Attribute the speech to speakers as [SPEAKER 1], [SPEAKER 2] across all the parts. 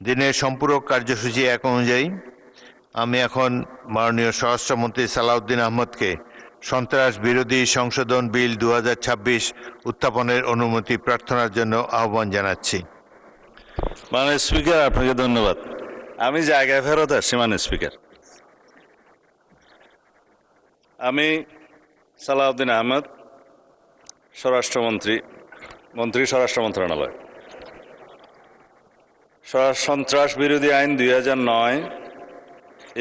[SPEAKER 1] দিনের সম্পূরক কার্যসূচি এক অনুযায়ী আমি এখন মাননীয় স্বরাষ্ট্রমন্ত্রী সালাউদ্দিন আহমদকে সন্ত্রাস বিরোধী সংশোধন বিল 2026 উত্থাপনের অনুমতি প্রার্থনার জন্য আহ্বান জানাচ্ছি।
[SPEAKER 2] মাননীয় স্পিকার, আপনাকে ধন্যবাদ। আমি জায়গায় ফেরত আসছি। মাননীয় স্পিকার, আমি সালাউদ্দিন আহমদ, মন্ত্রী স্বরাষ্ট্র মন্ত্রণালয়, সন্ত্রাস বিরোধী আইন 2009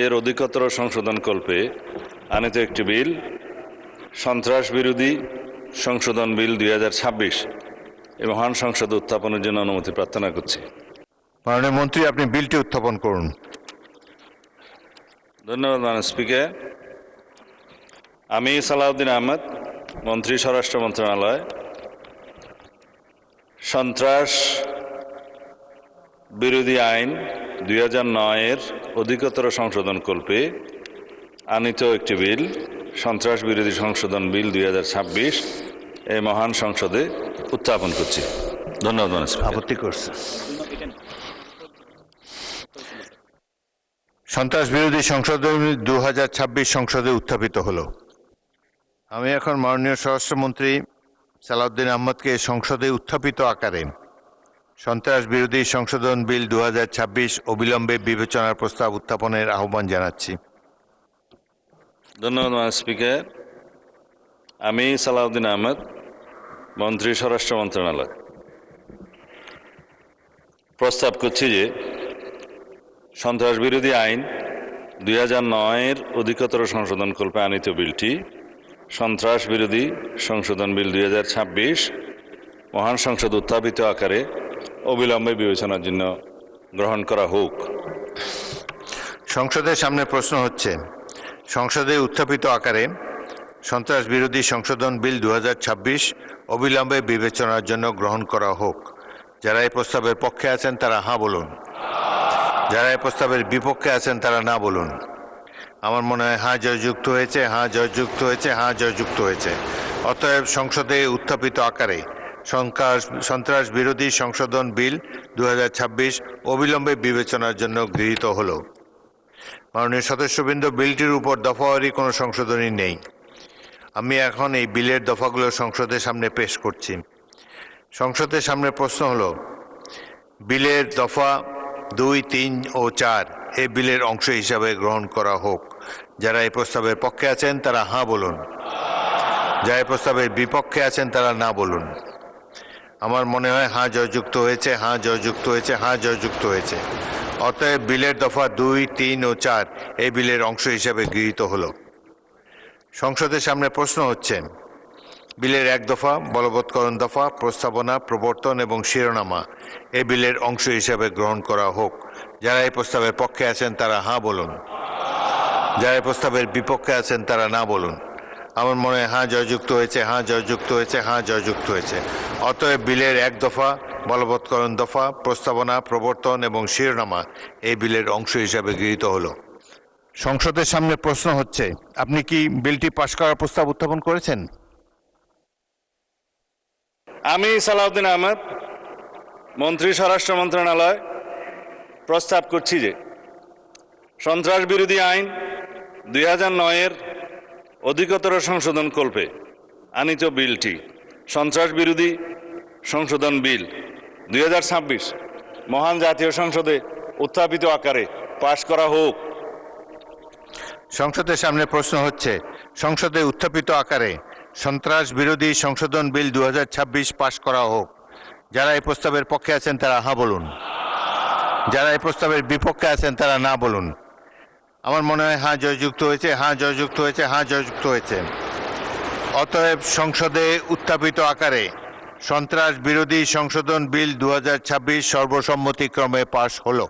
[SPEAKER 2] এর অধিকতর সংশোধন কল্পে আনিত একটি বিল, সন্ত্রাস বিরোধী সংশোধন বিল 2026 এই মহান সংসদে উত্থাপনের জন্য অনুমতি প্রার্থনা করছি।
[SPEAKER 1] মাননীয় মন্ত্রী, আপনি বিলটি উত্থাপন করুন।
[SPEAKER 2] ধন্যবাদ মাননীয় স্পিকার। আমি সালাউদ্দিন আহমদ, মন্ত্রী স্বরাষ্ট্র মন্ত্রণালয়, সন্ত্রাস বিরোধী আইন 2009 এর অধিকতর সংশোধন কল্পে আনিত একটি বিল, সন্ত্রাস বিরোধী সংশোধন বিল 2026 এই মহান সংসদে উত্থাপন করছি। ধন্যবাদ মাননীয় স্পিকার।
[SPEAKER 1] আপত্তি করছে। সন্ত্রাস বিরোধী সংশোধন 2026 সংসদে উত্থাপিত হলো। আমি এখন মাননীয় স্বরাষ্ট্রমন্ত্রী সালাউদ্দিন আহমদকে সংসদে উত্থাপিত আকারে সন্ত্রাস বিরোধী সংশোধন বিল 2026 অবিলম্বে বিবেচনার প্রস্তাব উত্থাপনের আহ্বান জানাচ্ছি।
[SPEAKER 2] ধন্যবাদ মাননীয় স্পিকার। আমি সালাউদ্দিন আহমদ, মন্ত্রী স্বরাষ্ট্র মন্ত্রণালয়, প্রস্তাব করছি যে সন্ত্রাস বিরোধী আইন 2009 এর অধিকতর সংশোধন কল্পে আনিত বিলটি, সন্ত্রাস বিরোধী সংশোধন বিল 2026 মহান সংসদ উত্থাপিত আকারে অবিলম্বে বিবেচনার জন্য গ্রহণ করা হোক।
[SPEAKER 1] সংসদের সামনে প্রশ্ন হচ্ছে, সংসদে উত্থাপিত আকারে সন্ত্রাস বিরোধী সংশোধন বিল 2026 অবিলম্বে বিবেচনার জন্য গ্রহণ করা হোক। যারা এই প্রস্তাবের পক্ষে আছেন তারা হাঁ বলুন। যারা এই প্রস্তাবের বিপক্ষে আছেন তারা না বলুন। আমার মনে হয় হাঁ জয়যুক্ত হয়েছে, হাঁ জয়যুক্ত হয়েছে, হাঁ জয়যুক্ত হয়েছে। অতএব সংসদে উত্থাপিত আকারে সন্ত্রাস বিরোধী সংশোধন বিল 2026 অবিলম্বে বিবেচনার জন্য গৃহীত হল। মাননীয় সদস্যবৃন্দ, বিলটির উপর দফাওয়ারি কোনো সংশোধনী নেই। আমি এখন এই বিলের দফাগুলো সংসদের সামনে পেশ করছি। সংসদের সামনে প্রশ্ন হলো, বিলের দফা 2, 3 ও 4 এই বিলের অংশ হিসাবে গ্রহণ করা হোক। যারা এই প্রস্তাবের পক্ষে আছেন তারা হাঁ বলুন। যারা এই প্রস্তাবের বিপক্ষে আছেন তারা না বলুন। আমার মনে হয় হাঁ জয়যুক্ত হয়েছে, হাঁ জয়যুক্ত হয়েছে, হাঁ জয়যুক্ত হয়েছে। অতএব বিলের দফা 2, 3 ও 4 এই বিলের অংশ হিসাবে গৃহীত হলো। সংসদের সামনে প্রশ্ন হচ্ছে, বিলের 1 দফা, বলবৎকরণ দফা, প্রস্তাবনা, প্রবর্তন এবং শিরোনামা এই বিলের অংশ হিসাবে গ্রহণ করা হোক। যারা এই প্রস্তাবের পক্ষে আছেন তারা হাঁ বলুন। যারা এই প্রস্তাবের বিপক্ষে আছেন তারা না বলুন। আমার মনে হয় হাঁ জয়যুক্ত হয়েছে, হাঁ জয়যুক্ত হয়েছে, হাঁ জয়যুক্ত হয়েছে। অতএব বিলের 1 দফা, বলবৎকরণ দফা, প্রস্তাবনা, প্রবর্তন এবং শিরোনামা এই বিলের অংশ হিসাবে গৃহীত হলো। সংসদের সামনে প্রশ্ন হচ্ছে, আপনি কি বিলটি পাশ করার প্রস্তাব উত্থাপন করেছেন?
[SPEAKER 2] আমি সালাউদ্দিন আহমদ, মন্ত্রী স্বরাষ্ট্র মন্ত্রণালয়, প্রস্তাব করছি যে সন্ত্রাস বিরোধী আইন 2009 এর অধিকতর সংশোধন কল্পে আনিত বিলটি, সন্ত্রাস বিরোধী সংশোধন বিল 2026 মহান জাতীয় সংসদে উত্থাপিত আকারে পাশ করা হোক।
[SPEAKER 1] সংসদের সামনে প্রশ্ন হচ্ছে, সংসদে উত্থাপিত আকারে সন্ত্রাস বিরোধী সংশোধন বিল 2026 পাশ করা হোক। যারা এই প্রস্তাবের পক্ষে আছেন তারা হাঁ বলুন। যারা এই প্রস্তাবের বিপক্ষে আছেন তারা না বলুন। আমার মনে হয় হাঁ জয়যুক্ত হয়েছে, হাঁ জয়যুক্ত হয়েছে, হাঁ জয়যুক্ত হয়েছে। অতএব সংসদে উত্থাপিত আকারে সন্ত্রাস বিরোধী সংশোধন বিল 2026 সর্বসম্মতিক্রমে পাশ হলো।